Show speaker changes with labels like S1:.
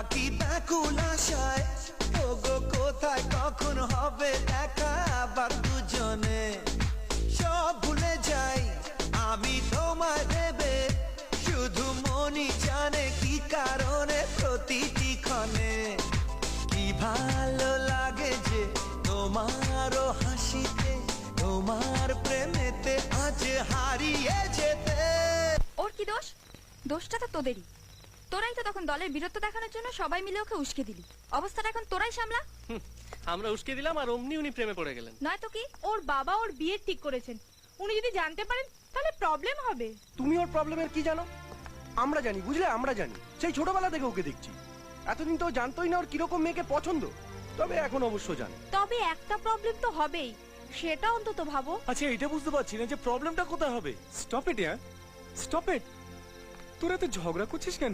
S1: থাকি ব্যাকুল আশায়, ওগো কোথায় কখন হবে দেখা আবার দুজনে। সব ভুলে যাই আমি তোমায় ভেবে, শুধু মনই জানে কি কারণে প্রতিটি ক্ষণে। কি ভালো লাগে যে তোমারও হাসিতে, তোমার প্রেমেতে আজ হারিয়ে যেতে।
S2: ওর কি দোষ? দোষটা তো তোদেরই। তোরাই তো তখন দলের বীরত্ব দেখানোর জন্য সবাই মিলে ওকে উস্কে দিলি। অবস্থাটা এখন তোরাই সামলা।
S3: আমরা উস্কে দিলাম আর অমনি উনি প্রেমে পড়ে গেলেন।
S2: নয় তো কি?
S4: ওর বাবা ওর বিয়ে ঠিক করেছেন, উনি যদি জানতে পারেন তাহলে প্রবলেম হবে।
S5: তুমি ওর প্রবলেমের কি জানো? আমরা জানি, বুঝলে, আমরা জানি। সেই ছোটবেলা থেকে ওকে দেখছি। এতদিন তো জানতোই না ওর কিরকম মেয়েকে পছন্দ, তবে এখন অবশ্য জানে।
S4: তবে একটা প্রবলেম তো হবেই, সেটা অন্তত ভাবো।
S6: আচ্ছা, এটা বুঝতে পারছি না যে প্রবলেমটা কোথায় হবে। Stop it year, stop it. তোরা তো ঝগড়া করছিস কেন?